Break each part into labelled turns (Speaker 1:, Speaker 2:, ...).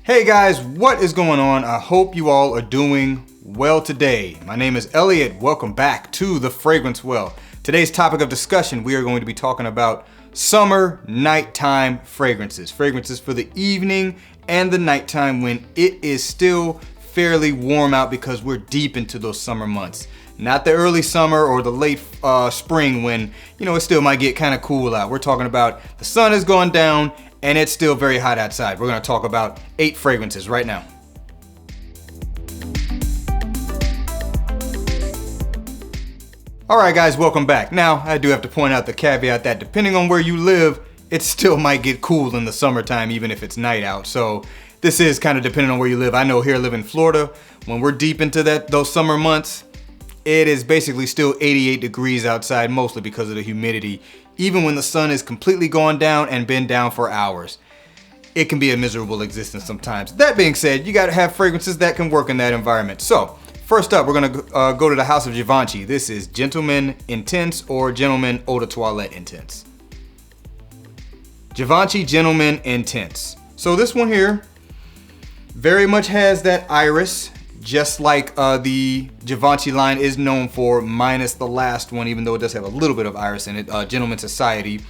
Speaker 1: Hey guys, what is going on? I hope you all are doing well today. My name is Elliot. Welcome back to The Fragrance Well. Today's topic of discussion, we are going to be talking about summer nighttime fragrances. Fragrances for the evening and the nighttime when it is still fairly warm out because we're deep into those summer months. Not the early summer or the late spring when, it still might get kind of cool out. We're talking about the sun has gone down and it's still very hot outside. We're going to talk about 8 fragrances right now. Alright guys, welcome back. Now, I do have to point out the caveat that depending on where you live, it still might get cool in the summertime even if it's night out. So this is kind of depending on where you live. I know here I live in Florida. When we're deep into those summer months, it is basically still 88 degrees outside, mostly because of the humidity. Even when the sun is completely gone down and been down for hours, it can be a miserable existence sometimes. That being said, you gotta have fragrances that can work in that environment. So, first up, we're gonna go to the house of Givenchy. This is Gentleman Intense or Gentleman Eau de Toilette Intense. Givenchy Gentleman Intense. So this one here very much has that iris, just like the Givenchy line is known for, minus the last one, even though it does have a little bit of iris in it, Gentleman Society.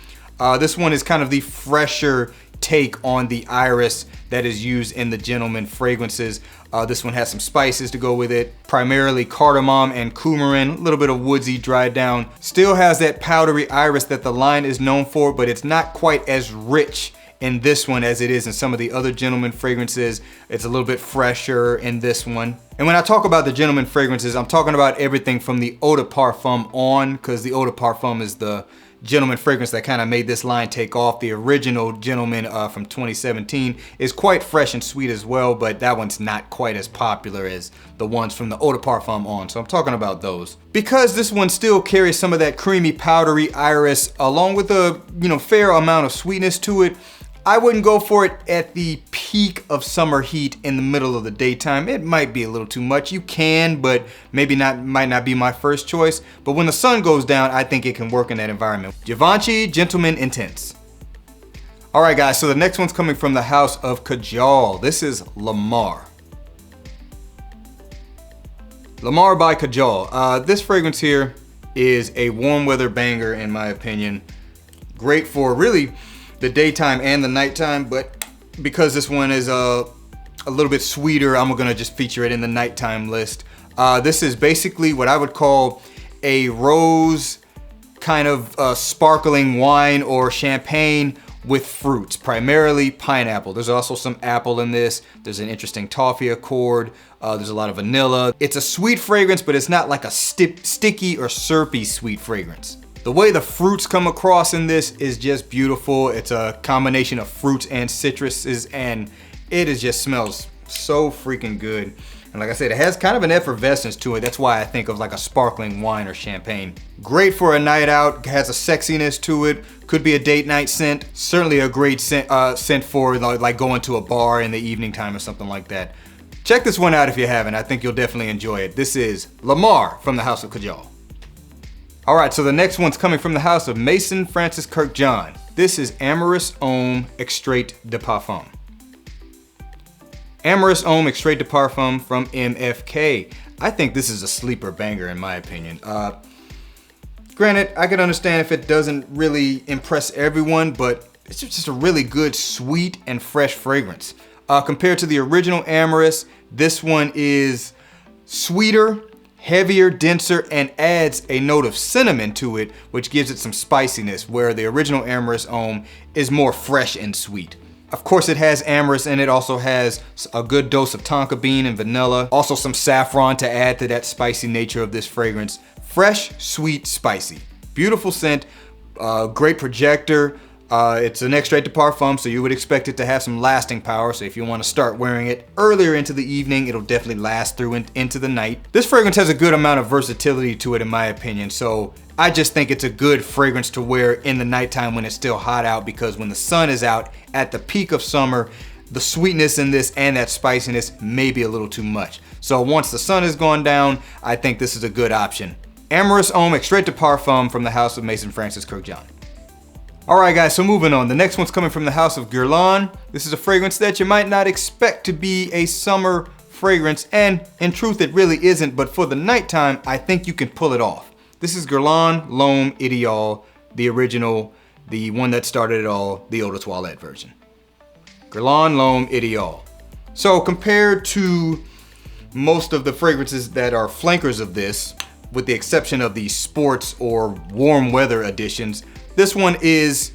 Speaker 1: This one is kind of the fresher take on the iris that is used in the Gentleman fragrances. This one has some spices to go with it, primarily cardamom and coumarin, a little bit of woodsy dried down. Still has that powdery iris that the line is known for, but it's not quite as rich in this one as it is in some of the other Gentleman fragrances. It's a little bit fresher in this one. And when I talk about the Gentleman fragrances, I'm talking about everything from the Eau de Parfum on, because the Eau de Parfum is the Gentleman fragrance that kind of made this line take off. The original Gentleman from 2017 is quite fresh and sweet as well, but that one's not quite as popular as the ones from the Eau de Parfum on, so I'm talking about those. Because this one still carries some of that creamy, powdery iris, along with a fair amount of sweetness to it, I wouldn't go for it at the peak of summer heat in the middle of the daytime. It might be a little too much. You can, but might not be my first choice. But when the sun goes down, I think it can work in that environment. Givenchy Gentleman Intense. All right, guys, so the next one's coming from the house of Kajal. This is Lamar. Lamar by Kajal. This fragrance here is a warm weather banger in my opinion. Great for really the daytime and the nighttime, but because this one is a little bit sweeter, I'm gonna just feature it in the nighttime list. This is basically what I would call a rose kind of sparkling wine or champagne with fruits, primarily pineapple. There's also some apple in this. There's an interesting toffee accord. There's a lot of vanilla. It's a sweet fragrance, but it's not like a sticky or syrupy sweet fragrance. The way the fruits come across in this is just beautiful. It's a combination of fruits and citruses, and it just smells so freaking good. And like I said, it has kind of an effervescence to it. That's why I think of like a sparkling wine or champagne. Great for a night out, has a sexiness to it. Could be a date night scent. Certainly a great scent for like going to a bar in the evening time or something like that. Check this one out if you haven't. I think you'll definitely enjoy it. This is Lamar from the house of Kajal. All right, so the next one's coming from the house of Mason Francis Kirkjohn. This is Amyris Homme Extrait de Parfum. Amyris Homme Extrait de Parfum from MFK. I think this is a sleeper banger in my opinion. Granted, I can understand if it doesn't really impress everyone, but it's just a really good, sweet and fresh fragrance. Compared to the original Amyris, this one is sweeter, heavier, denser, and adds a note of cinnamon to it, which gives it some spiciness, where the original Amyris Homme is more fresh and sweet. Of course, it has amyris in it, also has a good dose of tonka bean and vanilla, also some saffron to add to that spicy nature of this fragrance. Fresh, sweet, spicy. Beautiful scent, great projector. It's an extrait de parfum, so you would expect it to have some lasting power. So if you want to start wearing it earlier into the evening, it'll definitely last through into the night. This fragrance has a good amount of versatility to it in my opinion. So I just think it's a good fragrance to wear in the nighttime when it's still hot out, because when the sun is out at the peak of summer, the sweetness in this and that spiciness may be a little too much. So once the sun has gone down, I think this is a good option. Amyris Homme Extrait de Parfum from the house of Mason Francis Kirkjohn. All right, guys, so moving on. The next one's coming from the house of Guerlain. This is a fragrance that you might not expect to be a summer fragrance, and in truth, it really isn't, but for the nighttime, I think you can pull it off. This is Guerlain L'Homme Ideal, the original, the one that started it all, the Eau de Toilette version. Guerlain L'Homme Ideal. So compared to most of the fragrances that are flankers of this, with the exception of the sports or warm weather editions, this one is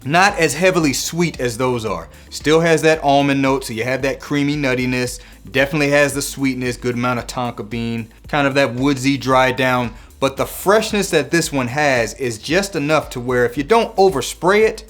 Speaker 1: not as heavily sweet as those are. Still has that almond note, so you have that creamy nuttiness. Definitely has the sweetness, good amount of tonka bean, kind of that woodsy dry down. But the freshness that this one has is just enough to where if you don't overspray it,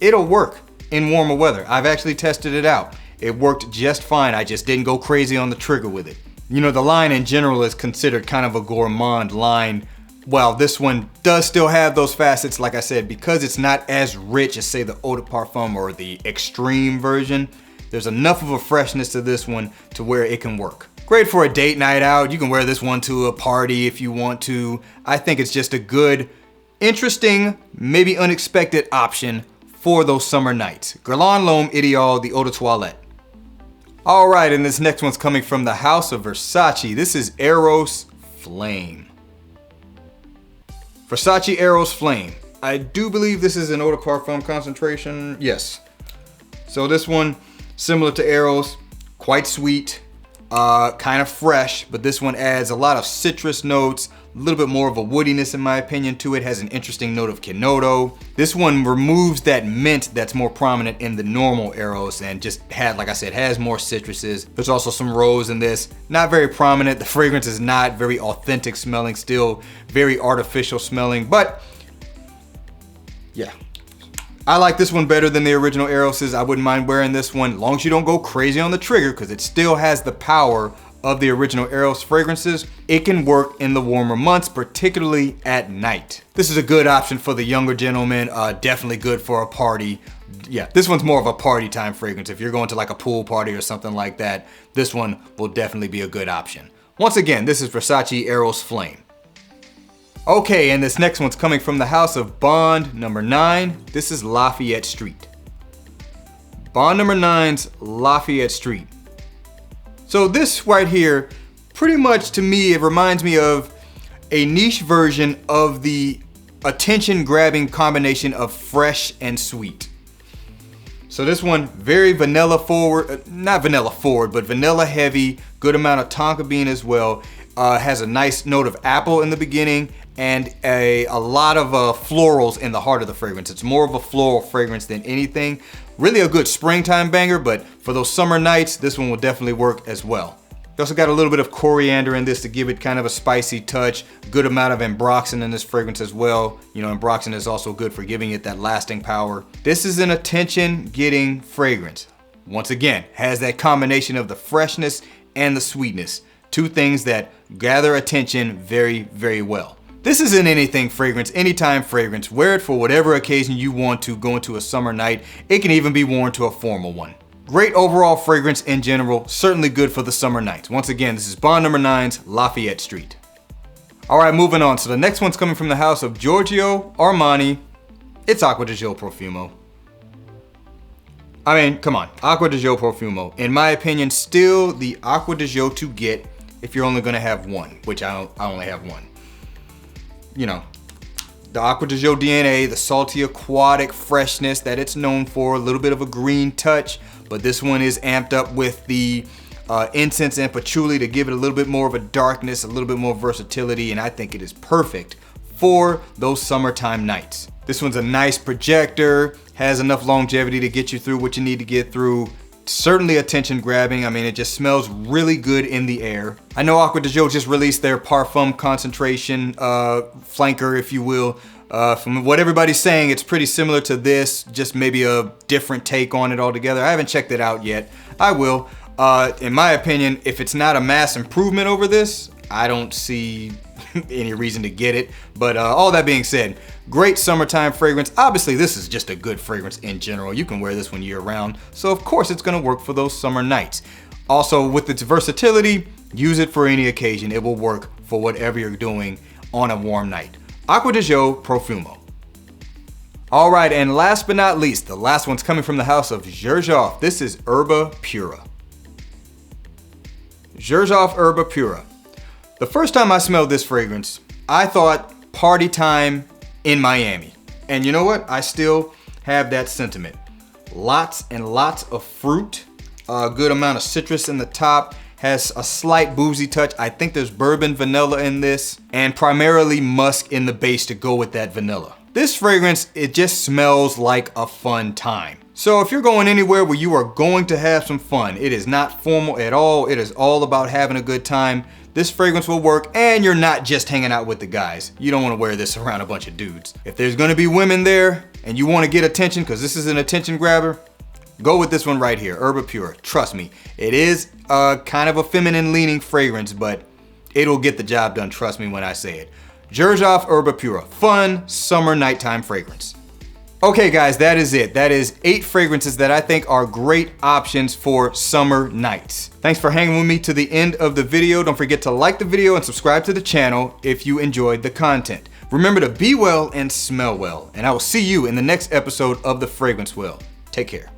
Speaker 1: it'll work in warmer weather. I've actually tested it out. It worked just fine. I just didn't go crazy on the trigger with it. You know, the line in general is considered kind of a gourmand line. Well, this one does still have those facets, like I said, because it's not as rich as, say, the Eau de Parfum or the extreme version. There's enough of a freshness to this one to where it can work. Great for a date night out. You can wear this one to a party if you want to. I think it's just a good, interesting, maybe unexpected option for those summer nights. Guerlain L'Homme Ideal, the Eau de Toilette. All right, and this next one's coming from the house of Versace. This is Eros Flame. Versace Eros Flame. I do believe this is an Eau de Parfum concentration. Yes. So this one, similar to Eros, quite sweet, kind of fresh, but this one adds a lot of citrus notes, a little bit more of a woodiness in my opinion to it. Has an interesting note of Kenoto. This one removes that mint that's more prominent in the normal Eros and just like I said, has more citruses. There's also some rose in this. Not very prominent. The fragrance is not very authentic smelling, still very artificial smelling, but yeah. I like this one better than the original Eros's. I wouldn't mind wearing this one, as long as you don't go crazy on the trigger, because it still has the power of the original Eros fragrances. It can work in the warmer months, particularly at night. This is a good option for the younger gentleman, definitely good for a party. Yeah, this one's more of a party time fragrance. If you're going to like a pool party or something like that, this one will definitely be a good option. Once again, this is Versace Eros Flame. Okay, and this next one's coming from the house of Bond number 9. This is Lafayette Street. Bond number 9's Lafayette Street. So this right here, pretty much to me, it reminds me of a niche version of the attention-grabbing combination of fresh and sweet. So this one, very vanilla forward, not vanilla forward, but vanilla heavy, good amount of tonka bean as well. Has a nice note of apple in the beginning and a lot of florals in the heart of the fragrance. It's more of a floral fragrance than anything. Really a good springtime banger, but for those summer nights, this one will definitely work as well. You also got a little bit of coriander in this to give it kind of a spicy touch. Good amount of ambroxan in this fragrance as well. You know, ambroxan is also good for giving it that lasting power. This is an attention-getting fragrance. Once again, has that combination of the freshness and the sweetness. Two things that gather attention very, very well. This is an anything fragrance, anytime fragrance. Wear it for whatever occasion you want to go into a summer night. It can even be worn to a formal one. Great overall fragrance in general, certainly good for the summer nights. Once again, this is Bond number 9's Lafayette Street. All right, moving on. So the next one's coming from the house of Giorgio Armani. It's Acqua Di Gio Profumo. I mean, come on, Acqua Di Gio Profumo. In my opinion, still the Acqua Di Gio to get if you're only gonna have one, which I only have one. You know, the Acqua Di Gio DNA, the salty aquatic freshness that it's known for, a little bit of a green touch, but this one is amped up with the incense and patchouli to give it a little bit more of a darkness, a little bit more versatility, and I think it is perfect for those summertime nights. This one's a nice projector, has enough longevity to get you through what you need to get through. Certainly attention grabbing. I mean, it just smells really good in the air. I know Acqua Di Gio just released their Parfum concentration flanker, if you will. From what everybody's saying, it's pretty similar to this, just maybe a different take on it altogether. I haven't checked it out yet. I will. In my opinion, if it's not a mass improvement over this, I don't see any reason to get it. But all that being said, great summertime fragrance. Obviously, this is just a good fragrance in general. You can wear this one year round. So of course it's gonna work for those summer nights. Also, with its versatility, use it for any occasion. It will work for whatever you're doing on a warm night. Acqua Di Gio Profumo. All right, and last but not least, the last one's coming from the house of Xerjoff. This is Erba Pura. Xerjoff Erba Pura. The first time I smelled this fragrance, I thought party time in Miami. And you know what? I still have that sentiment. Lots and lots of fruit, a good amount of citrus in the top, has a slight boozy touch. I think there's bourbon vanilla in this, and primarily musk in the base to go with that vanilla. This fragrance, it just smells like a fun time. So if you're going anywhere where you are going to have some fun, it is not formal at all, it is all about having a good time, this fragrance will work, and you're not just hanging out with the guys. You don't want to wear this around a bunch of dudes. If there's gonna be women there, and you want to get attention, because this is an attention grabber, go with this one right here, Erba Pura. Trust me, it is kind of a feminine leaning fragrance, but it'll get the job done, trust me when I say it. Xerjoff Erba Pura, fun summer nighttime fragrance. Okay guys, that is it. That is 8 fragrances that I think are great options for summer nights. Thanks for hanging with me to the end of the video. Don't forget to like the video and subscribe to the channel if you enjoyed the content. Remember to be well and smell well, and I will see you in the next episode of The Fragrance Wheel. Take care.